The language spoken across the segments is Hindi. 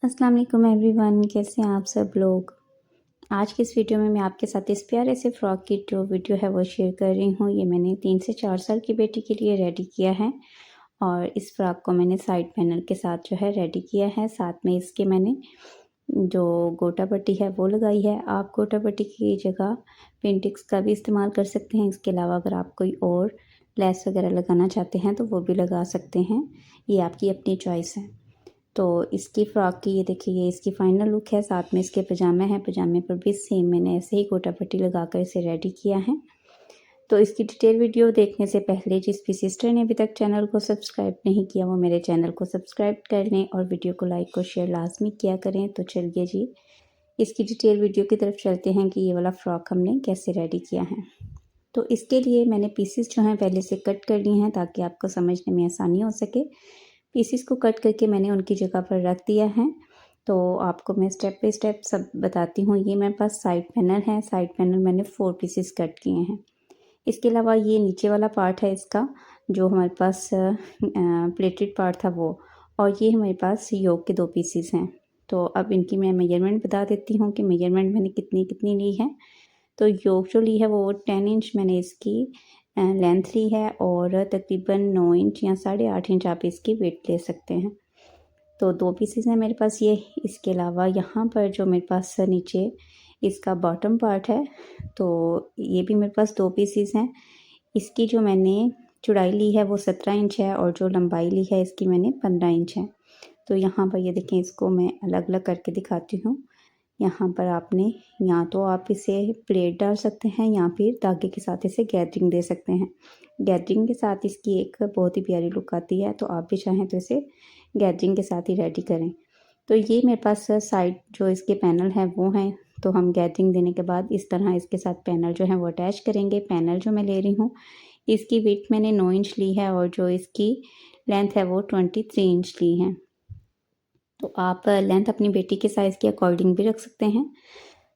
अस्सलाम वालेकुम एवरीवन, कैसे हैं आप सब लोग। आज की इस वीडियो में मैं आपके साथ इस प्यारे से फ़्रॉक की जो वीडियो है वो शेयर कर रही हूँ। ये मैंने 3 से 4 साल की बेटी के लिए रेडी किया है और इस फ़्रॉक को मैंने साइड पैनल के साथ जो है रेडी किया है। साथ में इसके मैंने जो गोटा पट्टी है वो लगाई है। आप गोटा पट्टी की जगह पिन-टिक्स का भी इस्तेमाल कर सकते हैं। इसके अलावा अगर आप कोई और लेस वगैरह लगाना चाहते हैं तो वो भी लगा सकते हैं। ये आपकी अपनी चॉइस है। तो इसकी फ़्रॉक की ये देखिए, ये इसकी फ़ाइनल लुक है। साथ में इसके पजामे हैं, पजामे पर भी सेम मैंने ऐसे ही गोटा पट्टी लगाकर इसे रेडी किया है। तो इसकी डिटेल वीडियो देखने से पहले जिस भी सिस्टर ने अभी तक चैनल को सब्सक्राइब नहीं किया वो मेरे चैनल को सब्सक्राइब कर लें और वीडियो को लाइक और शेयर लाजमी किया करें। तो चलिए जी, इसकी डिटेल वीडियो की तरफ चलते हैं कि ये वाला फ़्रॉक हमने कैसे रेडी किया है। तो इसके लिए मैंने पीसेस जो हैं पहले से कट कर लिए हैं ताकि आपको समझने में आसानी हो सके। पीसेस को कट करके मैंने उनकी जगह पर रख दिया है। तो आपको मैं स्टेप बाय स्टेप सब बताती हूँ। ये मेरे पास साइड पैनल है। साइड पैनल मैंने 4 पीसेस कट किए हैं। इसके अलावा ये नीचे वाला पार्ट है इसका, जो हमारे पास प्लेटेड पार्ट था वो, और ये हमारे पास योक के 2 पीसेस हैं। तो अब इनकी मैं मेजरमेंट बता देती हूँ कि मेजरमेंट मैंने कितनी ली है। तो योक जो ली है वो 10 इंच मैंने इसकी लेंथ ली है और तकरीबन 9 इंच या 8.5 इंच आप इसकी वेट ले सकते हैं। तो 2 पीसेस हैं मेरे पास ये। इसके अलावा यहाँ पर जो मेरे पास नीचे इसका बॉटम पार्ट है, तो ये भी मेरे पास 2 पीसेस हैं। इसकी जो मैंने चौड़ाई ली है वो 17 इंच है और जो लंबाई ली है इसकी मैंने 15 इंच है। तो यहाँ पर ये देखें, इसको मैं अलग अलग करके दिखाती हूँ। यहाँ पर आपने या तो आप इसे प्लेट डाल सकते हैं या फिर धागे के साथ इसे गैदरिंग दे सकते हैं। गैदरिंग के साथ इसकी एक बहुत ही प्यारी लुक आती है, तो आप भी चाहें तो इसे गैदरिंग के साथ ही रेडी करें। तो ये मेरे पास साइड जो इसके पैनल हैं वो हैं। तो हम गैदरिंग देने के बाद इस तरह इसके साथ पैनल जो है वो अटैच करेंगे। पैनल जो मैं ले रही हूँ इसकी विड्थ मैंने 9 इंच ली है और जो इसकी लेंथ है वो 23 इंच ली है। तो आप लेंथ अपनी बेटी के साइज़ के अकॉर्डिंग भी रख सकते हैं।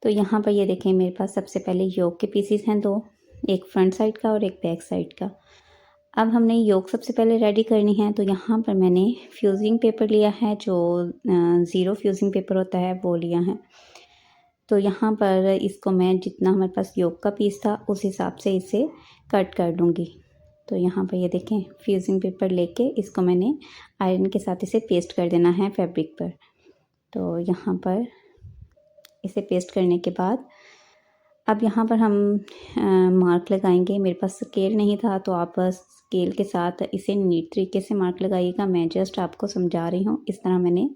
तो यहाँ पर ये देखें, मेरे पास सबसे पहले योक के पीसेस हैं 2, एक फ्रंट साइड का और एक बैक साइड का। अब हमने योक सबसे पहले रेडी करनी है। तो यहाँ पर मैंने फ्यूज़िंग पेपर लिया है, जो 0 फ्यूज़िंग पेपर होता है वो लिया है। तो यहाँ पर इसको मैं जितना हमारे पास योक का पीस था उस हिसाब से इसे कट कर लूँगी। तो यहाँ पर ये देखें, फ्यूज़िंग पेपर लेके इसको मैंने आयरन के साथ इसे पेस्ट कर देना है फैब्रिक पर। तो यहाँ पर इसे पेस्ट करने के बाद अब यहाँ पर हम मार्क लगाएंगे। मेरे पास स्केल नहीं था तो आप स्केल के साथ इसे नीट तरीके से मार्क लगाइएगा। मैं जस्ट आपको समझा रही हूँ। इस तरह मैंने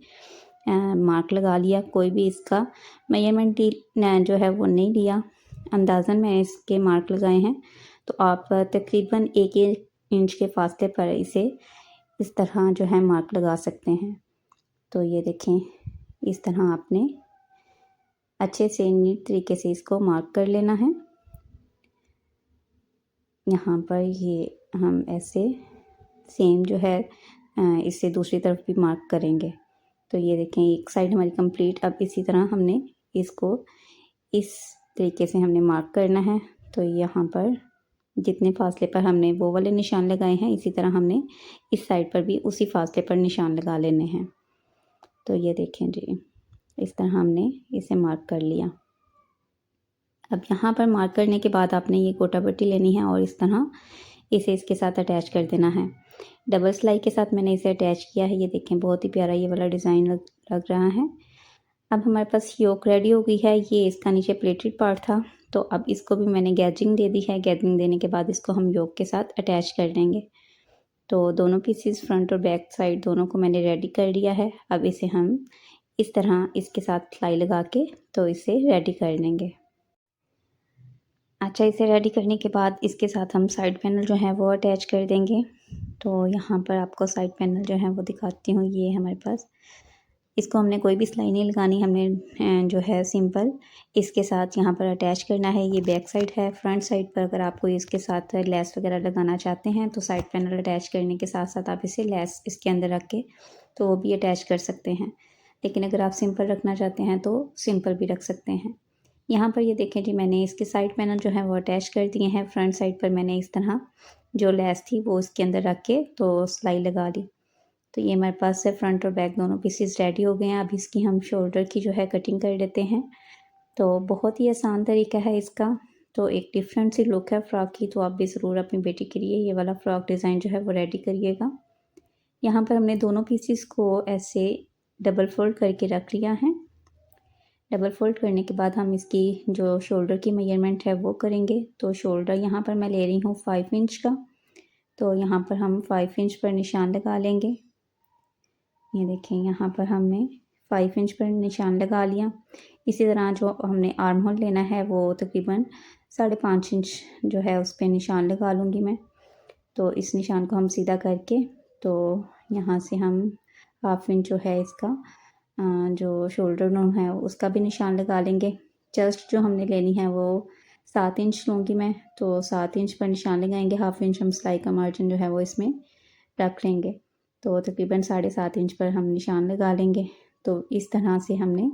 मार्क लगा लिया। कोई भी इसका मेजरमेंट जो है वो नहीं लिया, अंदाज़न मैं इसके मार्क लगाए हैं। तो आप तकरीबन 1 इंच के फासले पर इसे इस तरह जो है मार्क लगा सकते हैं। तो ये देखें, इस तरह आपने अच्छे से नीट तरीके से इसको मार्क कर लेना है। यहाँ पर ये हम ऐसे सेम जो है इसे दूसरी तरफ भी मार्क करेंगे। तो ये देखें, एक साइड हमारी कंप्लीट। अब इसी तरह हमने इसको इस तरीके से हमने मार्क करना है। तो यहाँ पर जितने फासले पर हमने वो वाले निशान लगाए हैं इसी तरह हमने इस साइड पर भी उसी फासले पर निशान लगा लेने हैं। तो ये देखें जी, इस तरह हमने इसे मार्क कर लिया। अब यहाँ पर मार्क करने के बाद आपने ये गोटा पट्टी लेनी है और इस तरह इसे इसके साथ अटैच कर देना है। डबल सिलाई के साथ मैंने इसे अटैच किया है। ये देखें, बहुत ही प्यारा ये वाला डिज़ाइन लग रहा है। अब हमारे पास योक रेडी हो गई है। ये इसका नीचे प्लेटेड पार्ट था, तो अब इसको भी मैंने गैदरिंग दे दी है। गैदरिंग देने के बाद इसको हम योक के साथ अटैच कर देंगे। तो दोनों पीसेस फ्रंट और बैक साइड दोनों को मैंने रेडी कर लिया है। अब इसे हम इस तरह इसके साथ सिलाई लगा के तो इसे रेडी कर लेंगे। अच्छा, इसे रेडी करने के बाद इसके साथ हम साइड पैनल जो है वो अटैच कर देंगे। तो यहाँ पर आपको साइड पैनल जो है वो दिखाती हूँ। ये हमारे पास, इसको हमने कोई भी सिलाई नहीं लगानी, हमने जो है सिंपल इसके साथ यहाँ पर अटैच करना है। ये बैक साइड है। फ्रंट साइड पर अगर आप कोई इसके साथ लेस वगैरह लगाना चाहते हैं तो साइड पैनल अटैच करने के साथ साथ आप इसे लेस इसके अंदर रख के तो वो भी अटैच कर सकते हैं। लेकिन अगर आप सिंपल रखना चाहते हैं तो सिंपल भी रख सकते हैं। यहाँ पर ये देखें जी, मैंने इसके साइड पैनल जो है वो अटैच कर दिए हैं। फ्रंट साइड पर मैंने इस तरह जो लेस थी वो इसके अंदर रख के तो सिलाई लगा ली। तो ये हमारे पास है फ्रंट और बैक दोनों पीसेस रेडी हो गए हैं। अब इसकी हम शोल्डर की जो है कटिंग कर लेते हैं। तो बहुत ही आसान तरीका है इसका। तो एक डिफरेंट सी लुक है फ़्रॉक की, तो आप भी ज़रूर अपनी बेटी के लिए ये वाला फ़्रॉक डिज़ाइन जो है वो रेडी करिएगा। यहाँ पर हमने दोनों पीसेस को ऐसे डबल फोल्ड करके रख लिया है। डबल फोल्ड करने के बाद हम इसकी जो शोल्डर की मेजरमेंट है वो करेंगे। तो शोल्डर यहाँ पर मैं ले रही हूँ 5 इंच का। तो यहाँ पर हम 5 इंच पर निशान लगा लेंगे। ये देखें, यहाँ पर हमने 5 इंच पर निशान लगा लिया। इसी तरह जो हमने आर्म होल लेना है वो तकरीबन 5.5 इंच जो है उस पर निशान लगा लूँगी मैं। तो इस निशान को हम सीधा करके तो यहाँ से हम हाफ इंच जो है इसका जो शोल्डर नोन है उसका भी निशान लगा लेंगे। चेस्ट जो हमने लेनी है वो 7 इंच लूँगी मैं। तो 7 इंच पर निशान लगाएंगे। हाफ इंच हम सिलाई का मार्जिन जो है वो इसमें रख लेंगे। तो तकरीबन 7.5 इंच पर हम निशान लगा लेंगे। तो इस तरह से हमने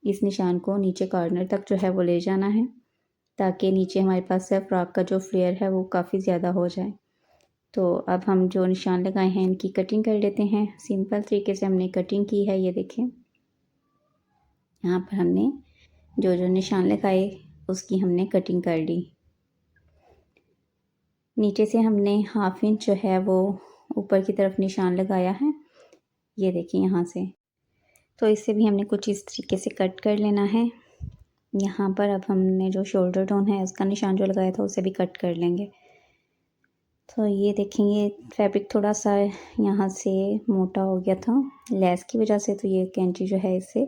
इस निशान को नीचे कॉर्नर तक जो है वो ले जाना है, ताकि नीचे हमारे पास फ्रॉक का जो फ्लेयर है वो काफ़ी ज़्यादा हो जाए। तो अब हम जो निशान लगाए हैं इनकी कटिंग कर लेते हैं। सिंपल तरीके से हमने कटिंग की है। ये देखें, यहाँ पर हमने जो जो निशान लगाए उसकी हमने कटिंग कर ली। नीचे से हमने हाफ इंच जो है वो ऊपर की तरफ निशान लगाया है। ये देखिए यहाँ से। तो इसे भी हमने कुछ इस तरीके से कट कर लेना है। यहाँ पर अब हमने जो शोल्डर टोन है उसका निशान जो लगाया था उसे भी कट कर लेंगे। तो ये देखेंगे फैब्रिक थोड़ा सा यहाँ से मोटा हो गया था लेस की वजह से, तो ये कैंची जो है इससे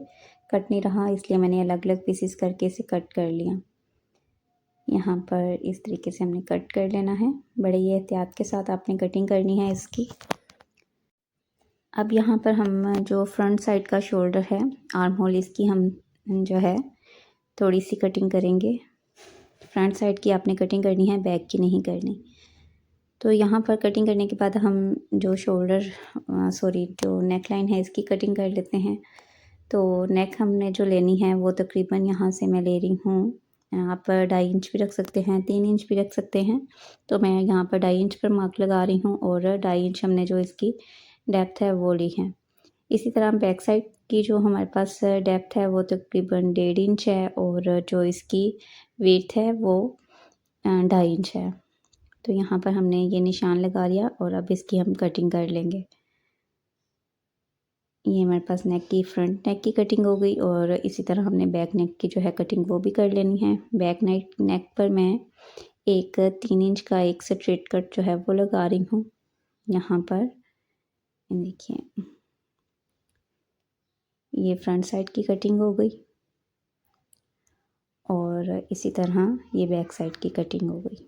कट नहीं रहा, इसलिए मैंने अलग अलग पीसेस करके इसे कट कर लिया। यहाँ पर इस तरीके से हमने कट कर लेना है। बड़े ही एहतियात के साथ आपने कटिंग करनी है इसकी। अब यहाँ पर हम जो फ्रंट साइड का शोल्डर है, आर्म होल, इसकी हम जो है थोड़ी सी कटिंग करेंगे। फ्रंट साइड की आपने कटिंग करनी है, बैक की नहीं करनी। तो यहाँ पर कटिंग करने के बाद हम जो जो नेक लाइन है इसकी कटिंग कर लेते हैं। तो नेक हमने जो लेनी है वो तकरीबन यहाँ से मैं ले रही हूँ, आप 2.5 इंच भी रख सकते हैं, 3 इंच भी रख सकते हैं। तो मैं यहाँ पर 2.5 इंच पर मार्क लगा रही हूँ और 2.5 इंच हमने जो इसकी डेप्थ है वो ली है। इसी तरह बैक साइड की जो हमारे पास डेप्थ है वो तकरीबन 1.5 इंच है और जो इसकी विड्थ है वो 2.5 इंच है। तो यहाँ पर हमने ये निशान लगा लिया और अब इसकी हम कटिंग कर लेंगे। ये हमारे पास फ्रंट नेक की कटिंग हो गई और इसी तरह हमने बैक नेक की जो है कटिंग वो भी कर लेनी है। बैक नेक पर मैं एक 3 इंच का एक स्ट्रेट कट जो है वो लगा रही हूँ। यहाँ पर देखिए, ये फ्रंट साइड की कटिंग हो गई और इसी तरह ये बैक साइड की कटिंग हो गई।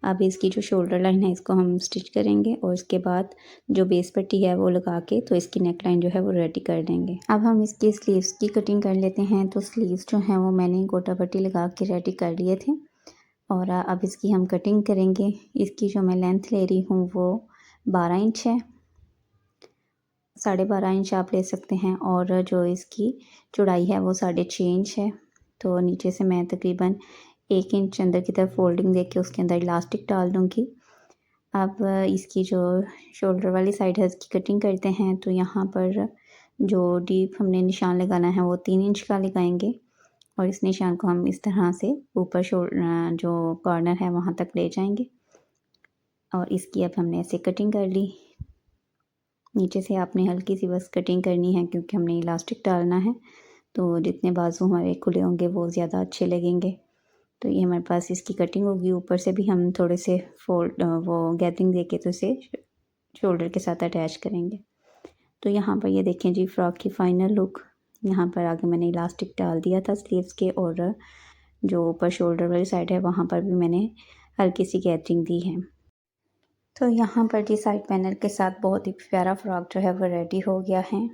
अब इसकी जो शोल्डर लाइन है इसको हम स्टिच करेंगे और इसके बाद जो बेस पट्टी है वो लगा के तो इसकी नेक लाइन जो है वो रेडी कर देंगे। अब हम इसकी स्लीव्स की कटिंग कर लेते हैं। तो स्लीव्स जो है वो मैंने गोटा पट्टी लगा के रेडी कर लिए थे और अब इसकी हम कटिंग करेंगे। इसकी जो मैं लेंथ ले रही हूँ वो 12 इंच है, 12.5 इंच आप ले सकते हैं और जो इसकी चौड़ाई है वो 6.5 इंच है। तो नीचे से मैं तकरीबन 1 इंच अंदर की तरफ फोल्डिंग देके उसके अंदर इलास्टिक डाल दूँगी। अब इसकी जो शोल्डर वाली साइड है इसकी कटिंग करते हैं। तो यहाँ पर जो डीप हमने निशान लगाना है वो 3 इंच का लगाएंगे और इस निशान को हम इस तरह से ऊपर जो कॉर्नर है वहाँ तक ले जाएंगे और इसकी अब हमने ऐसे कटिंग कर ली। नीचे से आपने हल्की सी बस कटिंग करनी है क्योंकि हमने इलास्टिक डालना है, तो जितने बाजू हमारे खुले होंगे वो ज़्यादा अच्छे लगेंगे। तो ये हमारे पास इसकी कटिंग होगी। ऊपर से भी हम थोड़े से वो गैदरिंग देके तो इसे शोल्डर के साथ अटैच करेंगे। तो यहाँ पर ये देखें जी फ्रॉक की फ़ाइनल लुक। यहाँ पर आगे मैंने इलास्टिक डाल दिया था स्लीव्स के और जो ऊपर शोल्डर वाली साइड है वहाँ पर भी मैंने हल्की सी गैदरिंग दी है। तो यहाँ पर जी साइड पैनल के साथ बहुत ही प्यारा फ्रॉक जो है वो रेडी हो गया है।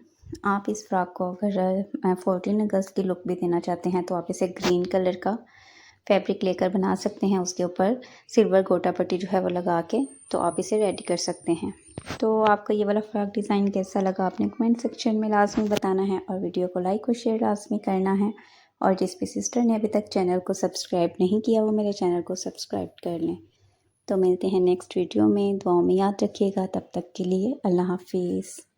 आप इस फ्रॉक को अगर 14 अगस्त की लुक भी देना चाहते हैं तो आप इसे ग्रीन कलर का फैब्रिक लेकर बना सकते हैं। उसके ऊपर सिल्वर गोटा पट्टी जो है वो लगा के तो आप इसे रेडी कर सकते हैं। तो आपका ये वाला फ्रॉक डिज़ाइन कैसा लगा आपने कमेंट सेक्शन में लाजमी बताना है और वीडियो को लाइक और शेयर लाजमी करना है। और जिस भी सिस्टर ने अभी तक चैनल को सब्सक्राइब नहीं किया वो मेरे चैनल को सब्सक्राइब कर लें। तो मिलते हैं नेक्स्ट वीडियो में। दुआओं में याद रखिएगा। तब तक के लिए अल्लाह हाफिज़।